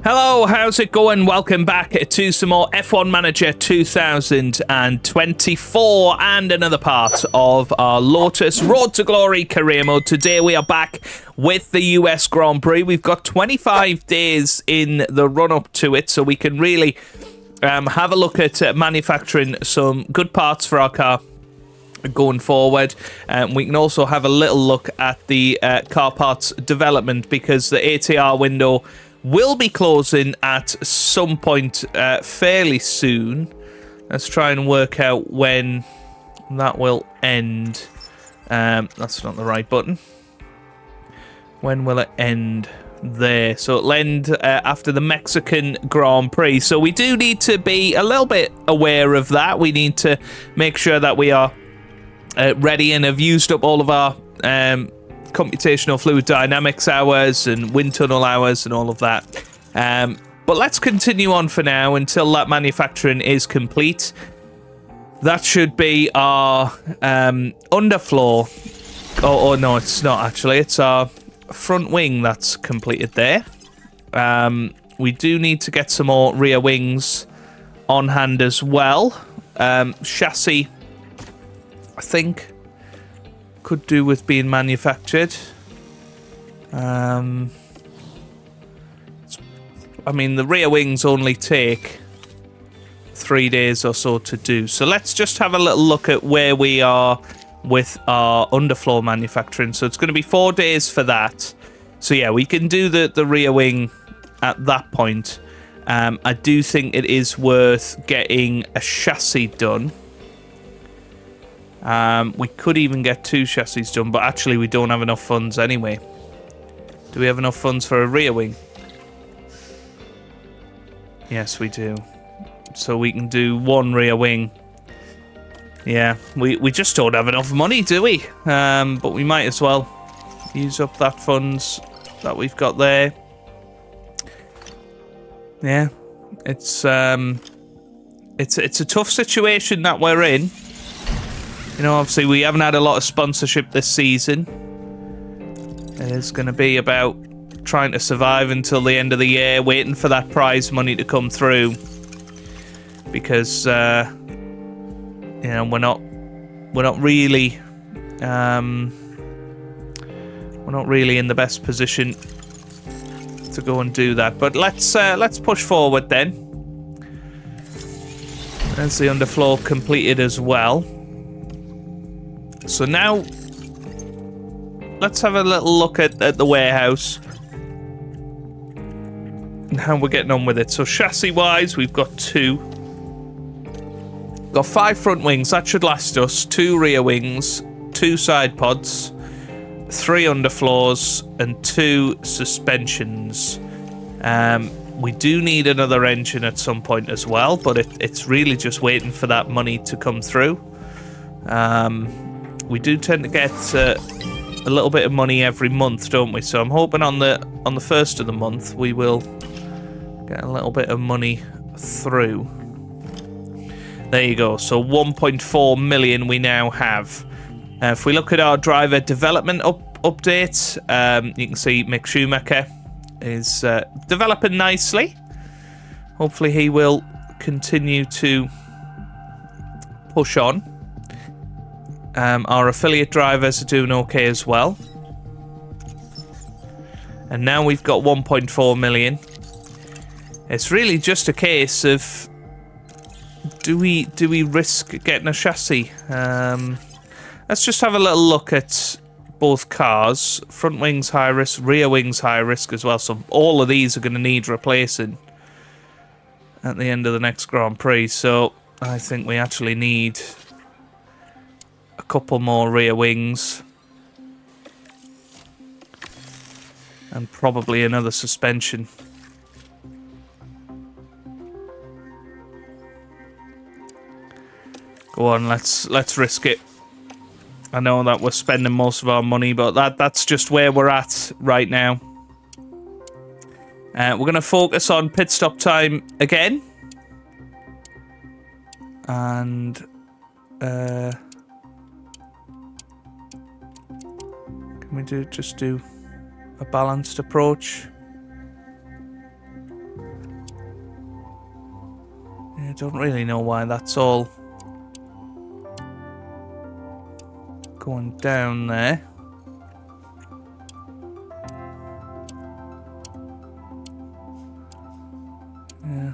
Hello, how's it going? Welcome back to some more F1 Manager 2024 and another part of our Lotus Road to Glory career mode. Today we are back with the US Grand Prix. We've got 25 days in the run-up to it, so we can really have a look at manufacturing some good parts for our car going forward. We can also have a little look at the car parts development, because the ATR window will be closing at some point fairly soon. Let's try and work out when that will end. That's not the right button. When will it end? There. So it'll end after the Mexican Grand Prix. So we do need to be a little bit aware of that. We need to make sure that we are ready and have used up all of our computational fluid dynamics hours and wind tunnel hours and all of that. But let's continue on for now until that manufacturing is complete. That should be our underfloor. Oh, no, it's not actually. It's our front wing that's completed there. We do need to get some more rear wings on hand as well. Chassis, I think, could do with being manufactured. I mean, the rear wings only take 3 days or so to do. So let's just have a little look at where we are with our underfloor manufacturing. So it's going to be 4 days for that. So yeah, we can do the rear wing at that point. I do think it is worth getting a chassis done. We could even get 2 chassis done, but actually we don't have enough funds anyway. Do we have enough funds for a rear wing? Yes, we do. So we can do 1 rear wing. Yeah, we just don't have enough money, do we? But we might as well use up that funds that we've got there. Yeah, it's a tough situation that we're in. You know, obviously we haven't had a lot of sponsorship this season. It's going to be about trying to survive until the end of the year, waiting for that prize money to come through. Because, you know, we're not really in the best position to go and do that. But let's push forward then. There's the underfloor completed as well. So now, let's have a little look at the warehouse and how we're getting on with it. So chassis-wise, we've got 2. Got 5 front wings, that should last us. 2 rear wings, 2 side pods, 3 underfloors, and 2 suspensions. We do need another engine at some point as well, but it's really just waiting for that money to come through. We do tend to get a little bit of money every month, don't we? So I'm hoping on the first of the month we will get a little bit of money through. There you go. So 1.4 million we now have. If we look at our driver development update, you can see Mick Schumacher is developing nicely. Hopefully he will continue to push on. Our affiliate drivers are doing okay as well. And now we've got 1.4 million. It's really just a case of do we risk getting a chassis? Let's just have a little look at both cars. Front wings high risk, rear wings high risk as well. So all of these are going to need replacing at the end of the next Grand Prix. So I think we actually need a couple more rear wings and probably another suspension. Go on, let's risk it. I know that we're spending most of our money, but that's just where we're at right now. We're going to focus on pit stop time again. And can we just do a balanced approach? I don't really know why that's all going down there. Yeah.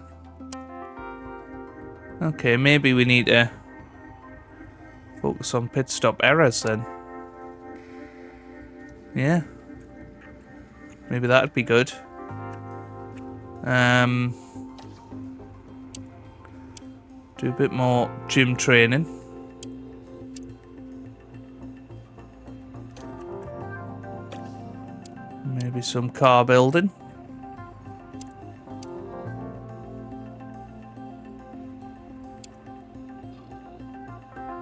Okay, maybe we need to focus on pit stop errors then. Yeah. Maybe that'd be good. Do a bit more gym training. Maybe some car building.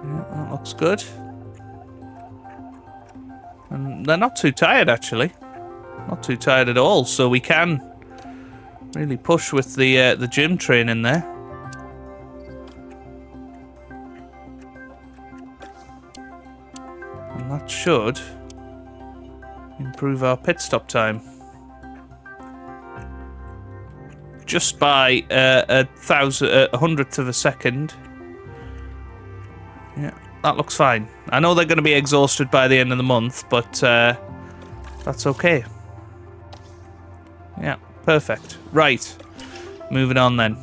Yeah, that looks good. And they're not too tired, actually. Not too tired at all, so we can really push with the gym training there. And that should improve our pit stop time. Just by a hundredth of a second. Yeah, that looks fine. I know they're going to be exhausted by the end of the month, but that's okay. Yeah, perfect. Right, moving on then.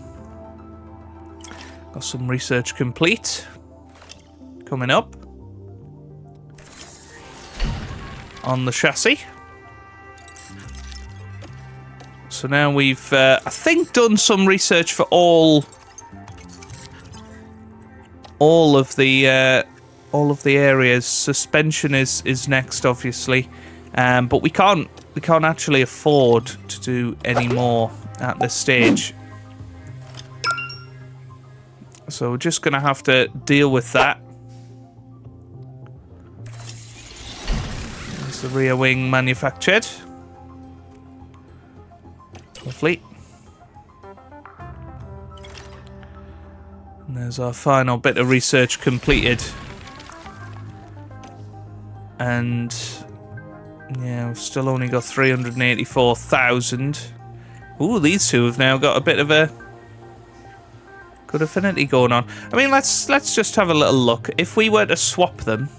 Got some research complete. Coming up on the chassis. So now we've, I think, done some research for all of the areas. Suspension is next, obviously, but we can't actually afford to do any more at this stage. So we're just gonna have to deal with that. There's the rear wing manufactured. Lovely. And there's our final bit of research completed. And yeah, we've still only got 384,000. Ooh, these two have now got a bit of a good affinity going on. I mean, let's just have a little look. If we were to swap them,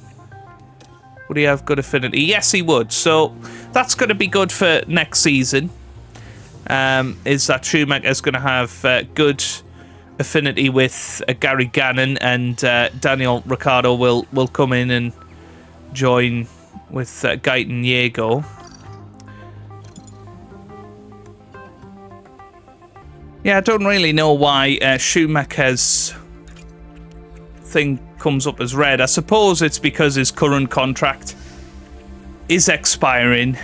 would he have good affinity? Yes, he would. So that's going to be good for next season. Is that Schumacher's going to have good affinity with Gary Gannon, and Daniel Ricciardo will come in and join with Gaetan Diego. Yeah, I don't really know why Schumacher's thing comes up as red. I suppose it's because his current contract is expiring,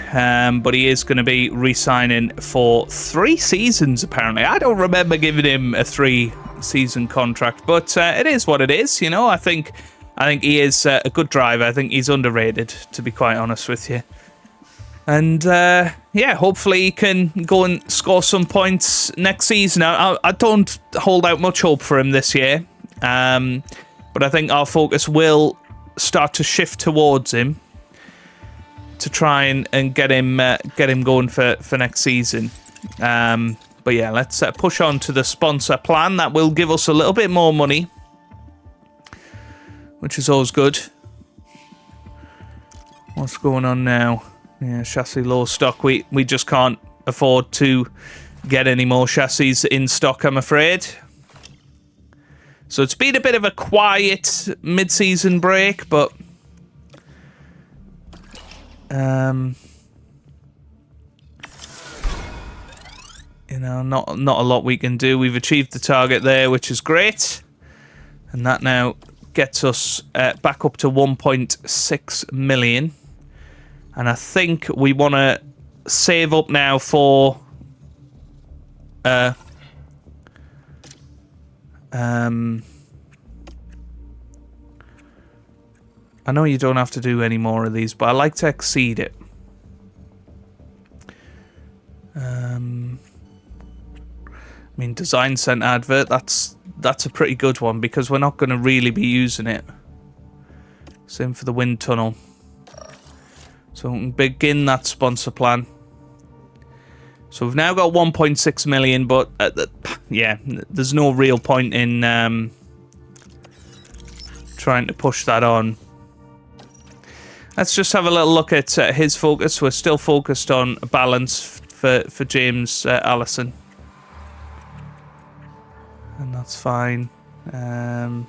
but he is going to be re-signing for 3 seasons, apparently. I don't remember giving him a 3-season contract, but it is what it is, you know. I think he is a good driver. I think he's underrated, to be quite honest with you. And yeah, hopefully he can go and score some points next season. I don't hold out much hope for him this year, but I think our focus will start to shift towards him to try and get him going for next season. But yeah, let's push on to the sponsor plan. That will give us a little bit more money, which is always good. What's going on now? Yeah, chassis low stock. We just can't afford to get any more chassis in stock, I'm afraid. So it's been a bit of a quiet mid-season break, but you know, not a lot we can do. We've achieved the target there, which is great, and that now gets us back up to 1.6 million. And I think we want to save up now for I know you don't have to do any more of these, but I like to exceed it. I mean, design center advert, that's a pretty good one because we're not going to really be using it. Same for the wind tunnel. So we can begin that sponsor plan. So we've now got 1.6 million, but yeah, there's no real point in trying to push that on. Let's just have a little look at his focus. We're still focused on balance for James Allison. And that's fine. Yeah,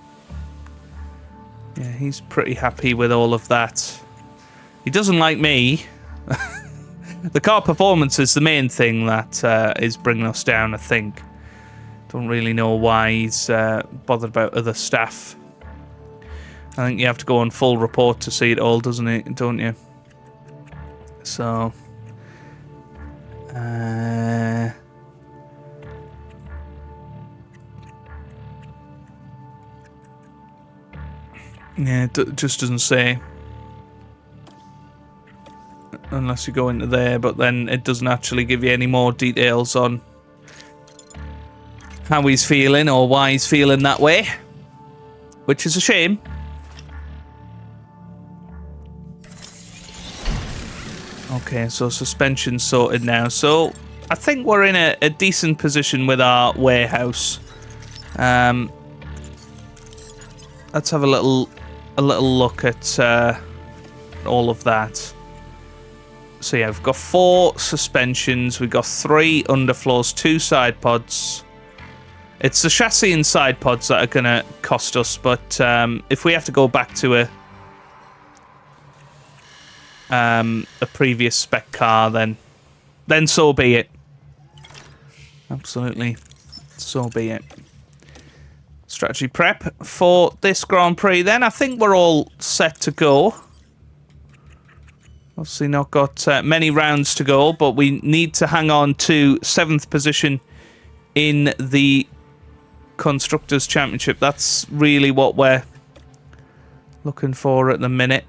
he's pretty happy with all of that. He doesn't like me. The car performance is the main thing that is bringing us down, I think. Don't really know why he's bothered about other stuff. I think you have to go on full report to see it all, don't you? So... yeah, it just doesn't say. Unless you go into there, but then it doesn't actually give you any more details on how he's feeling or why he's feeling that way, which is a shame. Okay, so suspension's sorted now. So I think we're in a decent position with our warehouse. Let's have a little look at all of that. So yeah, we've got 4 suspensions, we've got 3 underfloors, 2 side pods. It's the chassis and side pods that are going to cost us, but if we have to go back to a previous spec car, then so be it. Absolutely, so be it. Strategy prep for this Grand Prix then. I think we're all set to go. Obviously not got many rounds to go, but we need to hang on to 7th position in the Constructors Championship. That's really what we're looking for at the minute.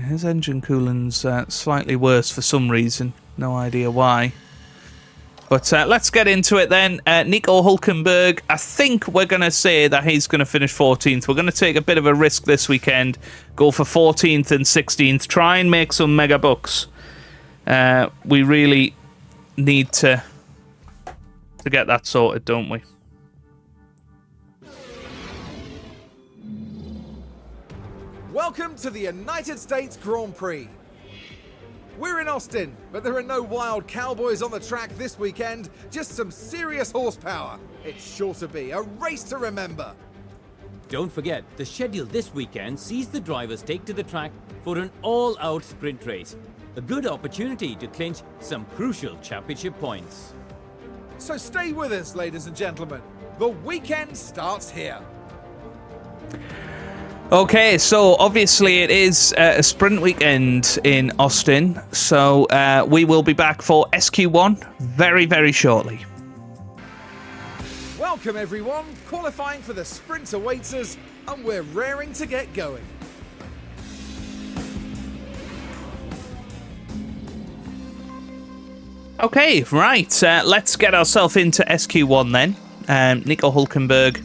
His engine cooling's slightly worse for some reason. No idea why. But let's get into it then. Nico Hülkenberg, I think we're going to say that he's going to finish 14th. We're going to take a bit of a risk this weekend. Go for 14th and 16th. Try and make some mega bucks. We really need to get that sorted, don't we? Welcome to the United States Grand Prix. We're in Austin, but there are no wild cowboys on the track this weekend, just some serious horsepower. It's sure to be a race to remember. Don't forget, the schedule this weekend sees the drivers take to the track for an all-out sprint race. A good opportunity to clinch some crucial championship points. So stay with us, ladies and gentlemen. The weekend starts here. Okay, so obviously it is a sprint weekend in Austin, so we will be back for SQ1 very, very shortly. Welcome everyone, qualifying for the sprint awaits us, and we're raring to get going. Okay, right, let's get ourselves into SQ1 then. Nico Hülkenberg.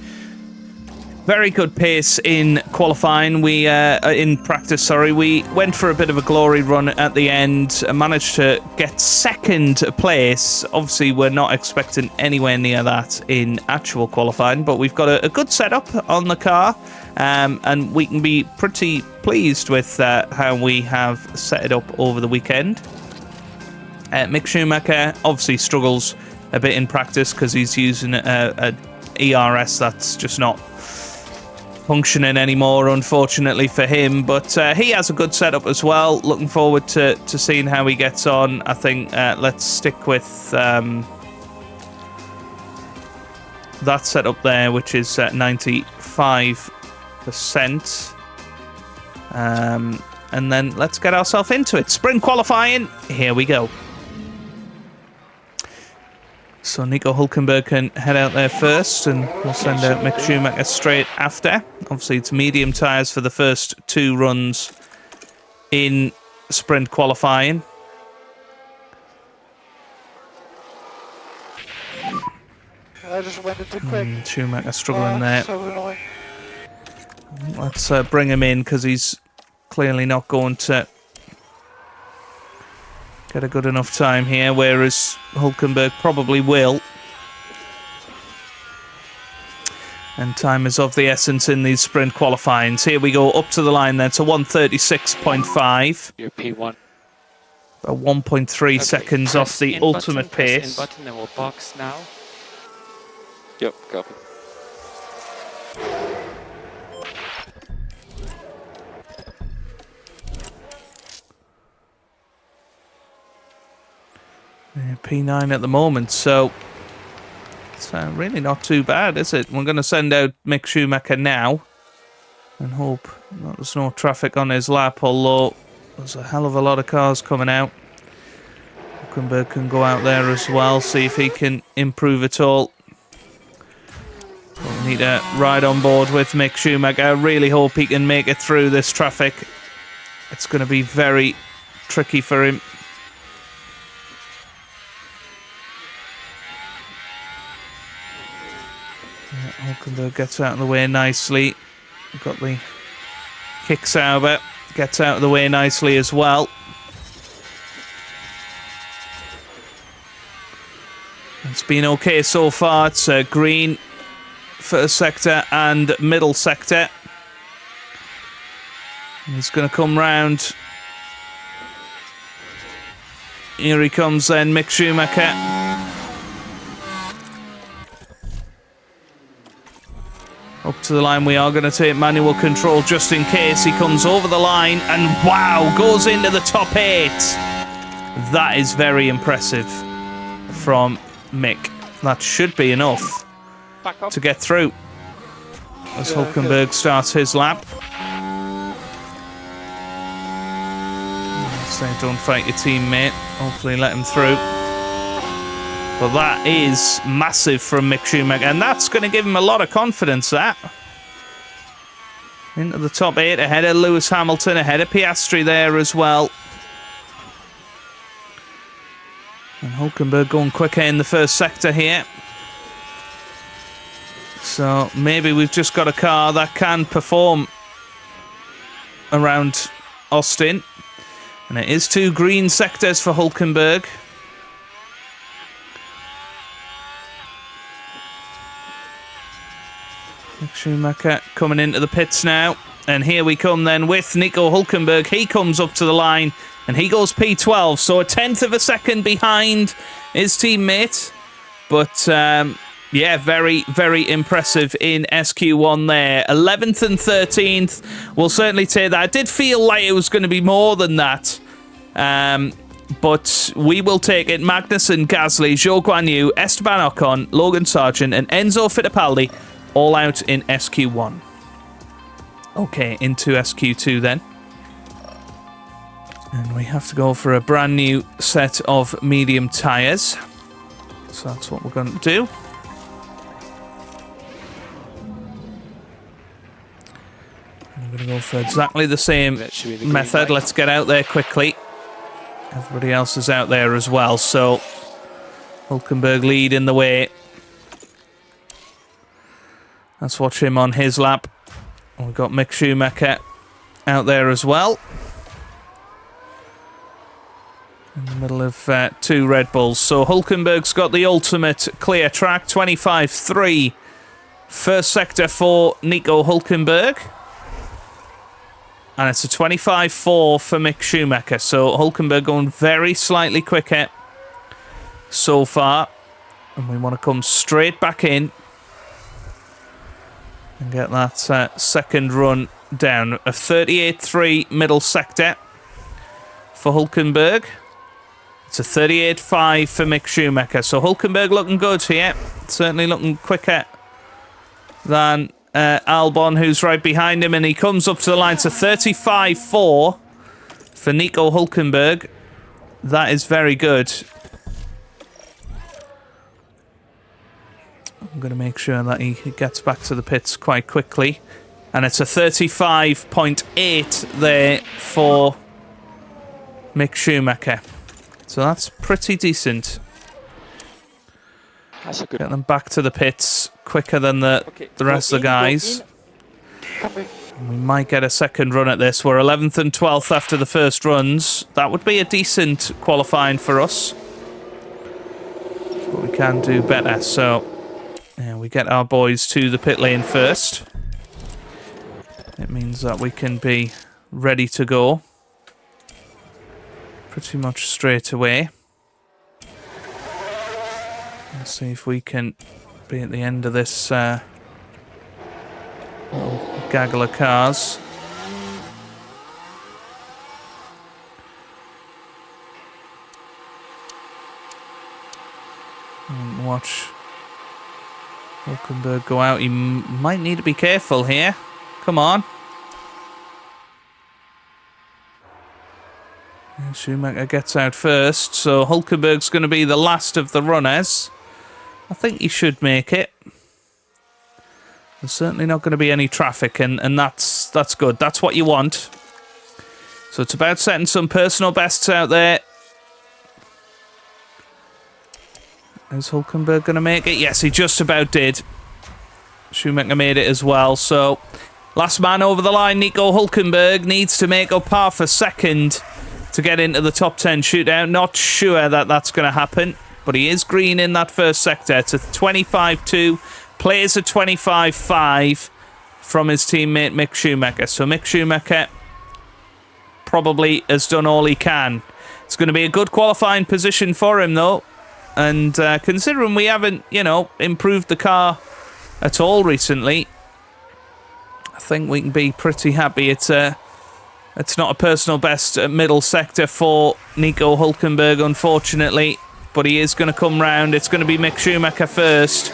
Very good pace in qualifying. In practice, sorry. We went for a bit of a glory run at the end, managed to get 2nd place. Obviously, we're not expecting anywhere near that in actual qualifying, but we've got a good setup on the car, and we can be pretty pleased with how we have set it up over the weekend. Mick Schumacher obviously struggles a bit in practice because he's using a ERS that's just not functioning anymore, unfortunately for him, but he has a good setup as well. Looking forward to seeing how he gets on. I think let's stick with that setup there, which is 95%, and then let's get ourselves into it. Sprint qualifying, here we go. So Nico Hülkenberg can head out there first, and we'll send out Mick Schumacher straight after. Obviously, it's medium tyres for the first 2 runs in sprint qualifying. I just went too quick. Schumacher struggling there. So annoying. Let's bring him in because he's clearly not going to get a good enough time here, whereas Hulkenberg probably will. And time is of the essence in these sprint qualifyings. Here we go, up to the line then to 1:36.5. Your P1. About 1.3 seconds press off the in ultimate button, press pace. in button and we'll box now. Yep, copy. Yeah, P9 at the moment, so it's really not too bad, is it? We're going to send out Mick Schumacher now and hope that there's no traffic on his lap, although there's a hell of a lot of cars coming out. Hulkenberg can go out there as well, see if he can improve at all. But we need to ride on board with Mick Schumacher. I really hope he can make it through this traffic. It's going to be very tricky for him. Hulkenberg gets out of the way nicely. We've got the kick Sauber. Gets out of the way nicely as well. It's been okay so far. It's green first sector and middle sector. And he's going to come round. Here he comes then, Mick Schumacher. Up to the line, we are going to take manual control just in case he comes over the line. And wow, goes into the top 8. That is very impressive from Mick. That should be enough to get through. As Hulkenberg starts his lap. Say don't fight your teammate. Hopefully let him through. But that is massive from Mick Schumacher, and that's going to give him a lot of confidence, that. Into the top 8, ahead of Lewis Hamilton, ahead of Piastri there as well. And Hulkenberg going quicker in the first sector here. So maybe we've just got a car that can perform around Austin. And it is 2 green sectors for Hulkenberg. Schumacher coming into the pits now. And here we come then with Nico Hulkenberg. He comes up to the line and he goes P12. So a 1/10 of a second behind his teammate. But yeah, very, very impressive in SQ1 there. 11th and 13th. We'll certainly take that. I did feel like it was going to be more than that. But we will take it. Magnussen, Gasly, Zhou Guanyu, Esteban Ocon, Logan Sargent and Enzo Fittipaldi all out in SQ1. Okay, into SQ2 then. And we have to go for a brand new set of medium tyres. So that's what we're going to do. I'm going to go for exactly the same method. Let's get out there quickly. Everybody else is out there as well, so Hulkenberg lead in the way. Let's watch him on his lap. We've got Mick Schumacher out there as well. In the middle of 2 Red Bulls. So Hulkenberg's got the ultimate clear track. 25.3. First sector for Nico Hulkenberg. And it's a 25.4 for Mick Schumacher. So Hulkenberg going very slightly quicker so far. And we want to come straight back in. And get that second run down. A 38.3 middle sector for Hulkenberg. It's a 38.5 for Mick Schumacher. So Hulkenberg looking good here. Certainly looking quicker than Albon, who's right behind him. And he comes up to the line. It's a 35.4 for Nico Hulkenberg. That is very good. I'm going to make sure that he gets back to the pits quite quickly. And it's a 35.8 there for Mick Schumacher. So that's pretty decent. That's a good Get them back to the pits quicker than the rest of the guys. We might get a second run at this. We're 11th and 12th after the first runs. That would be a decent qualifying for us. But we can do better. So, yeah, we get our boys to the pit lane first. It means that we can be ready to go pretty much straight away. Let's see if we can be at the end of this little gaggle of cars. And watch Hulkenberg go out. He might need to be careful here. Come on. And Schumacher gets out first, so Hulkenberg's going to be the last of the runners. I think he should make it. There's certainly not going to be any traffic, and that's good. That's what you want. So it's about setting some personal bests out there. Is Hulkenberg going to make it? Yes, he just about did. Schumacher made it as well. So last man over the line, Nico Hulkenberg, needs to make up half a second to get into the top 10 shootout. Not sure that that's going to happen, but he is green in that first sector. It's a 25-2. Plays a 25-5 from his teammate Mick Schumacher. So Mick Schumacher probably has done all he can. It's going to be a good qualifying position for him, though. And considering we haven't, improved the car at all recently, I think we can be pretty happy. It's not a personal best middle sector for Nico Hulkenberg, unfortunately. But he is going to come round. It's going to be Mick Schumacher first.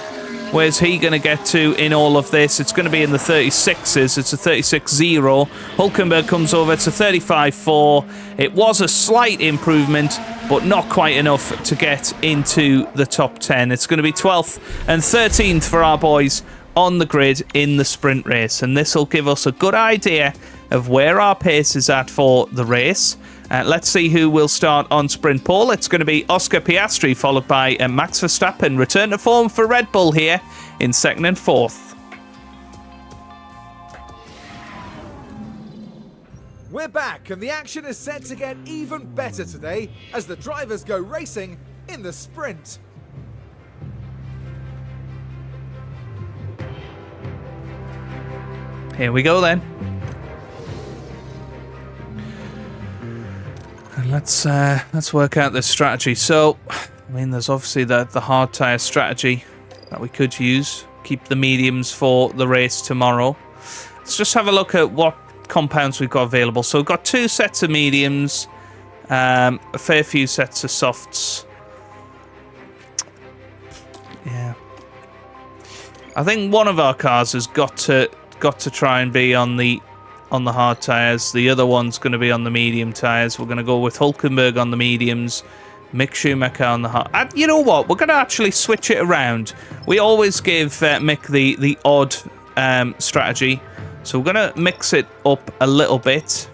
Where's he going to get to in all of this? It's going to be in the 36s. It's a 36-0. Hulkenberg comes over. It's a 35-4. It was a slight improvement, but not quite enough to get into the top 10. It's going to be 12th and 13th for our boys on the grid in the sprint race. And this will give us a good idea of where our pace is at for the race. Let's see who will start on sprint pole. It's going to be Oscar Piastri, followed by Max Verstappen. Return to form for Red Bull here in second and fourth. We're back, and the action is set to get even better today as the drivers go racing in the sprint. Here we go then. And let's work out this strategy. So, I mean, there's obviously the hard tyre strategy that we could use. Keep the mediums for the race tomorrow. Let's just have a look at what compounds we've got available. So we've got 2 sets of mediums, a fair few sets of softs. Yeah, I think one of our cars has got to try and be on the hard tyres. The other one's going to be on the medium tyres. We're going to go with Hulkenberg on the mediums, Mick Schumacher on the hard. And you know what? We're going to actually switch it around. We always give Mick the odd strategy. So we're going to mix it up a little bit.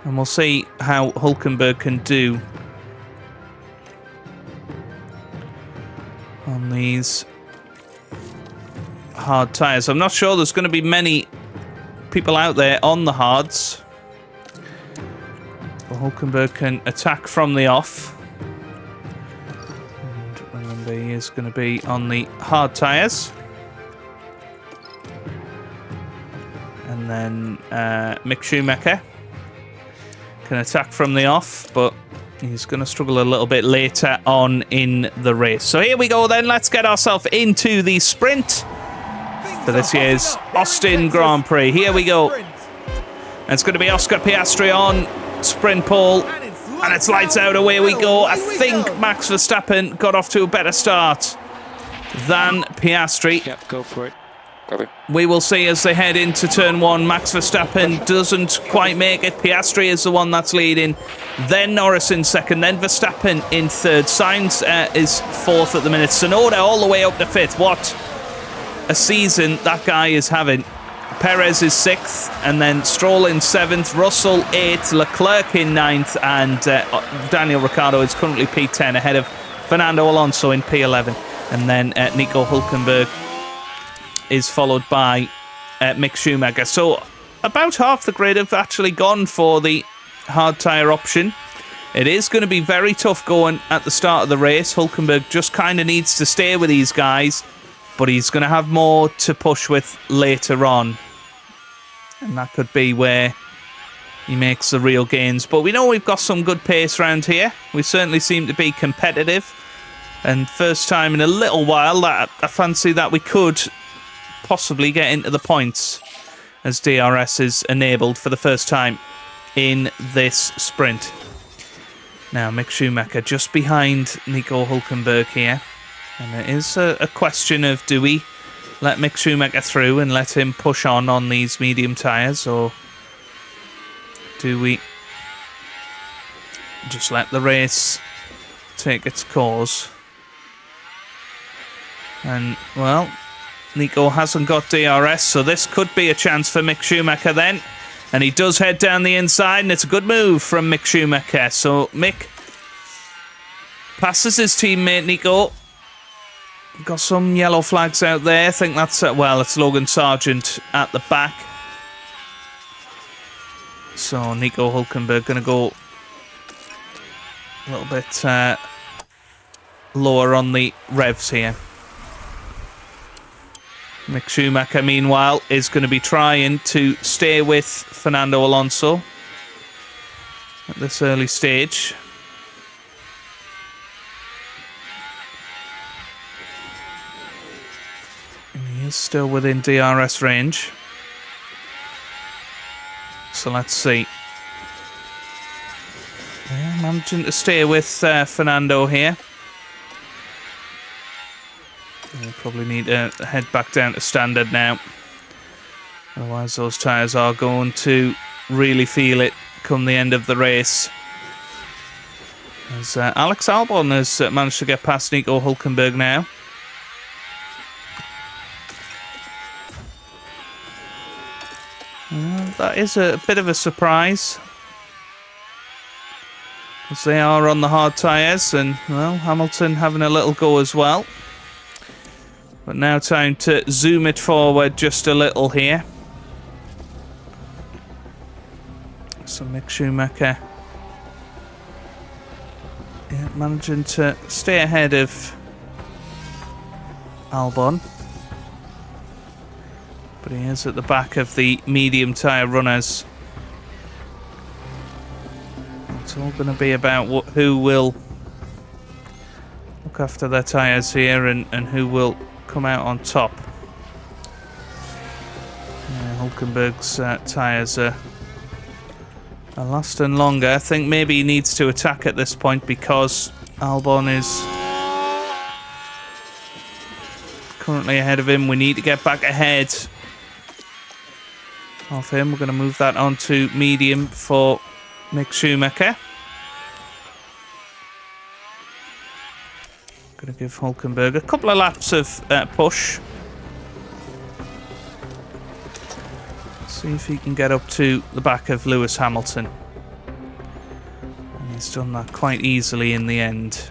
And we'll see how Hulkenberg can do on these hard tyres. I'm not sure there's going to be many people out there on the hards. But Hulkenberg can attack from the off. And remember, he is going to be on the hard tyres. And then Mick Schumacher can attack from the off, but he's going to struggle a little bit later on in the race. So here we go then. Let's get ourselves into the sprint for this year's Austin Grand Prix. Here we go. And it's going to be Oscar Piastri on sprint pole. And it's lights out. Away we go. I think Max Verstappen got off to a better start than Piastri. Yep, go for it. We will see as they head into turn 1. Max Verstappen doesn't quite make it. Piastri is the one that's leading. Then Norris in second. Then Verstappen in third. Sainz is fourth at the minute. Tsunoda all the way up to fifth. What a season that guy is having. Perez is sixth. And then Stroll in seventh. Russell 8th. Leclerc in ninth. And Daniel Ricciardo is currently P10 ahead of Fernando Alonso in P11. And then Nico Hulkenberg is followed by Mick Schumacher. So about half the grid have actually gone for the hard tyre option. It is going to be very tough going at the start of the race. Hülkenberg just kind of needs to stay with these guys, but he's going to have more to push with later on. And that could be where he makes the real gains. But we know we've got some good pace around here. We certainly seem to be competitive. And first time in a little while that I fancy that we could possibly get into the points, as DRS is enabled for the first time in this sprint. Now Mick Schumacher just behind Nico Hülkenberg here. And it is a question of, do we let Mick Schumacher through and let him push on these medium tyres, or do we just let the race take its course? And, well, Nico hasn't got DRS, so this could be a chance for Mick Schumacher then. And he does head down the inside, and it's a good move from Mick Schumacher. So Mick passes his teammate Nico. Got some yellow flags out there. I think that's, well, it's Logan Sargent at the back. So Nico Hülkenberg going to go a little bit lower on the revs here. Mick Schumacher, meanwhile, is going to be trying to stay with Fernando Alonso at this early stage. And he is still within DRS range. So let's see. Yeah, managing to stay with Fernando here. We'll probably need to head back down to standard now. Otherwise those tyres are going to really feel it come the end of the race. As Alex Albon has managed to get past Nico Hülkenberg now. That is a bit of a surprise, as they are on the hard tyres, and, well, Hamilton having a little go as well. But now time to zoom it forward just a little here. So Mick Schumacher, yeah, managing to stay ahead of Albon. But he is at the back of the medium tyre runners. It's all going to be about who will look after their tyres here and who will come out on top. Yeah, Hülkenberg's tyres are lasting longer. I think maybe he needs to attack at this point because Albon is currently ahead of him. We need to get back ahead of him. We're going to move that on to medium for Mick Schumacher. Going to give Hülkenberg a couple of laps of push. See if he can get up to the back of Lewis Hamilton. And he's done that quite easily in the end.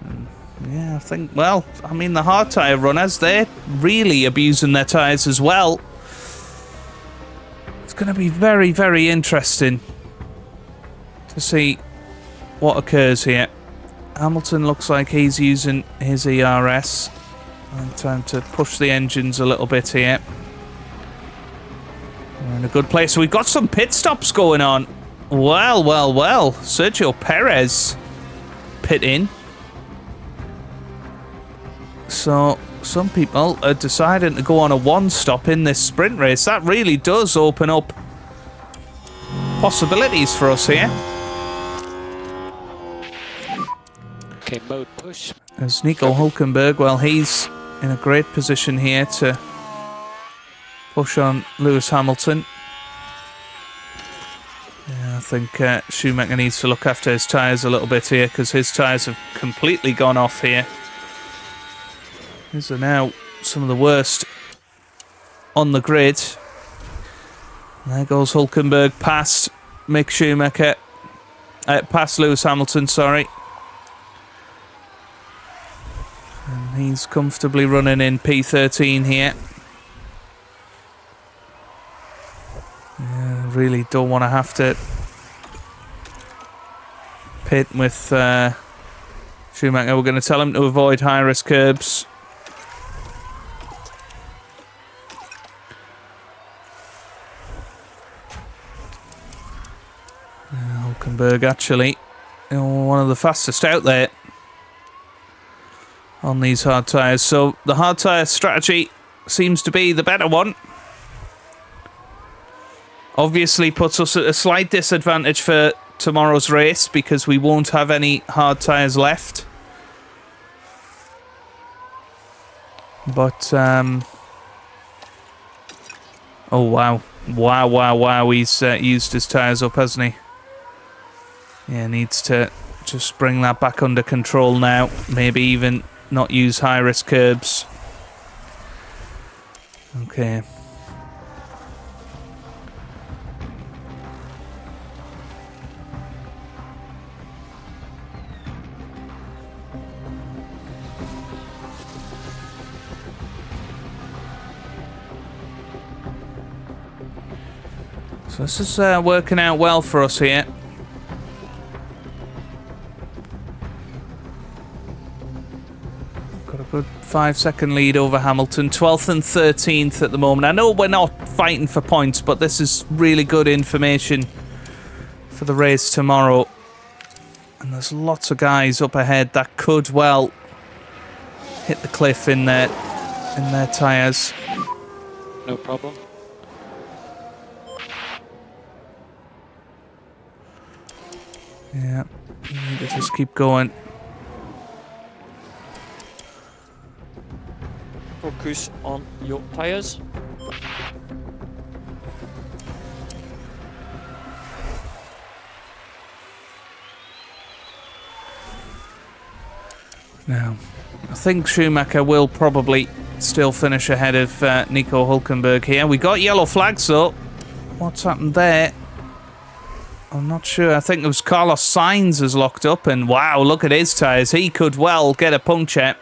And yeah, I think, well, I mean, the hard tyre runners, they're really abusing their tyres as well. It's going to be very, very interesting to see what occurs here. Hamilton looks like he's using his ERS. And time to push the engines a little bit here. We're in a good place. We've got some pit stops going on. Well, well, well. Sergio Perez pit in. So some people are deciding to go on a one stop in this sprint race. That really does open up possibilities for us here. Okay, mode push. As Nico Hülkenberg, well, he's in a great position here to push on Lewis Hamilton. Yeah, I think Schumacher needs to look after his tyres a little bit here because his tyres have completely gone off here. These are now some of the worst on the grid. There goes Hülkenberg past Mick Schumacher. Past Lewis Hamilton, sorry. And He's comfortably running in P13 here. Yeah, really don't want to have to pit with Schumacher. We're going to tell him to avoid high-risk curbs. Hulkenberg actually, one of the fastest out there on these hard tyres. So the hard tyre strategy seems to be the better one. Obviously puts us at a slight disadvantage for tomorrow's race because we won't have any hard tyres left. But, oh wow. Wow, he's used his tyres up, hasn't he? Yeah, needs to just bring that back under control now. Maybe even not use high-risk curbs. Okay. So this is working out well for us here. Got a good 5-second lead over Hamilton. 12th and 13th at the moment. I know we're not fighting for points, but this is really good information for the race tomorrow. And there's lots of guys up ahead that could well hit the cliff in their tyres. No problem. Yeah, you need to just keep going. Focus on your tires. Now, I think Schumacher will probably still finish ahead of Nico Hulkenberg here. We got yellow flags though. What's happened there? I'm not sure. I think it was Carlos Sainz is locked up, and wow, look at his tyres. He could well get a puncture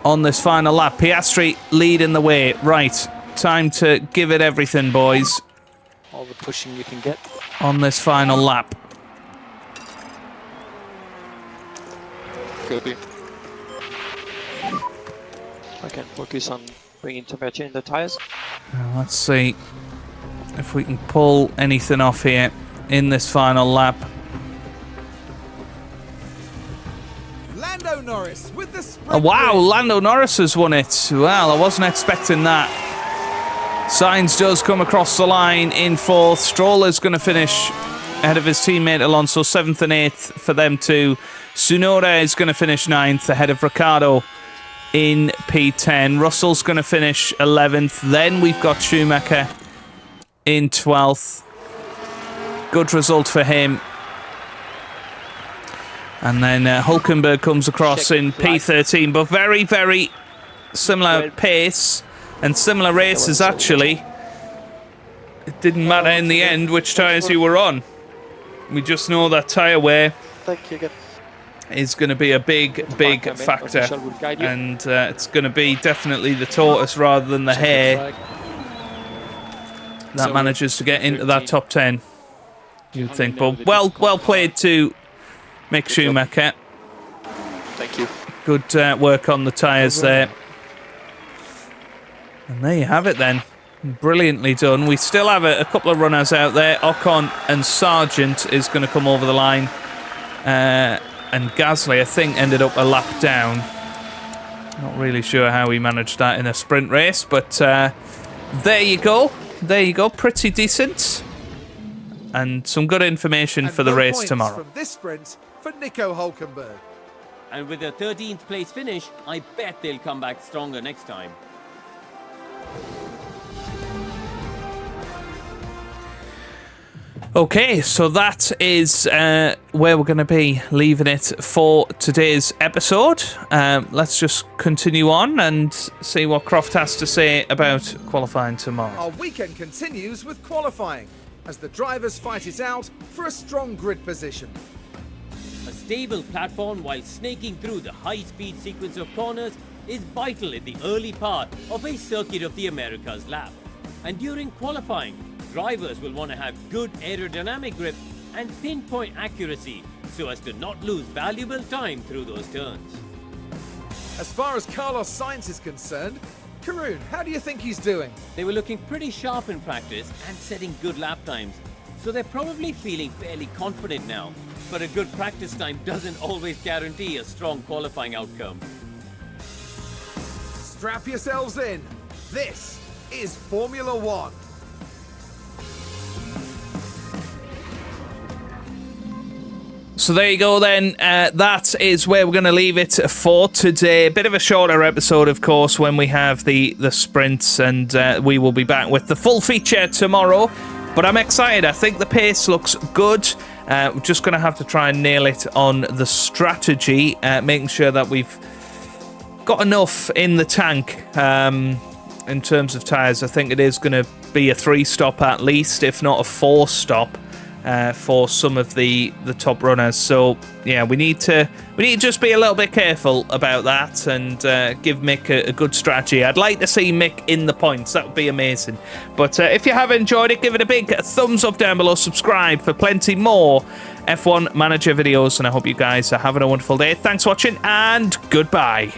on this final lap. Piastri leading the way. Right, time to give it everything, boys. All the pushing you can get. On this final lap. Good. I can focus on bringing temperature in the tires. Now, let's see if we can pull anything off here in this final lap. Lando Norris with the sprint. Oh, wow, win. Lando Norris has won it. Well, I wasn't expecting that. Sainz does come across the line in 4th. Stroll is going to finish ahead of his teammate Alonso, 7th and 8th for them too. Tsunoda is going to finish 9th ahead of Ricciardo in P10. Russell's going to finish 11th. Then we've got Schumacher in 12th. Good result for him. And then Hulkenberg comes across in P13, but very, very similar pace and similar races actually. It didn't matter in the end which tyres you were on. We just know that tyre wear is going to be a big factor, and it's going to be definitely the tortoise rather than the hare that manages to get into that top 10, you'd think. But well played to Mick Schumacher. Thank you. Good work on the tyres there. And there you have it then. Brilliantly done. We still have a couple of runners out there. Ocon and Sargent is going to come over the line. And Gasly, I think, ended up a lap down. Not really sure how he managed that in a sprint race, but there you go. There you go. Pretty decent. And some good information for the race tomorrow. From this sprint for Nico Hulkenberg. And with a 13th place finish, I bet they'll come back stronger next time. Okay, so that is where we're going to be leaving it for today's episode. Let's just continue on and see what Croft has to say about qualifying tomorrow. Our weekend continues with qualifying as the drivers fight it out for a strong grid position. A stable platform while snaking through the high-speed sequence of corners is vital in the early part of a Circuit of the Americas lap. And during qualifying, drivers will want to have good aerodynamic grip and pinpoint accuracy so as to not lose valuable time through those turns. As far as Carlos Sainz is concerned, Karun, how do you think he's doing? They were looking pretty sharp in practice and setting good lap times, so they're probably feeling fairly confident now. But a good practice time doesn't always guarantee a strong qualifying outcome. Strap yourselves in. This is Formula One. So there you go then. That is where we're going to leave it for today. A bit of a shorter episode, of course, when we have the sprints, and we will be back with the full feature tomorrow. But I'm excited. I think the pace looks good. We're just going to have to try and nail it on the strategy, making sure that we've got enough in the tank in terms of tyres. I think it is going to be a 3-stop at least, if not a 4-stop. For some of the top runners. So yeah, we need to just be a little bit careful about that and give Mick a good strategy. I'd like to see Mick in the points. That would be amazing. But if you have enjoyed it, give it a big thumbs up down below. Subscribe for plenty more F1 Manager videos, and I hope you guys are having a wonderful day. Thanks for watching, and goodbye.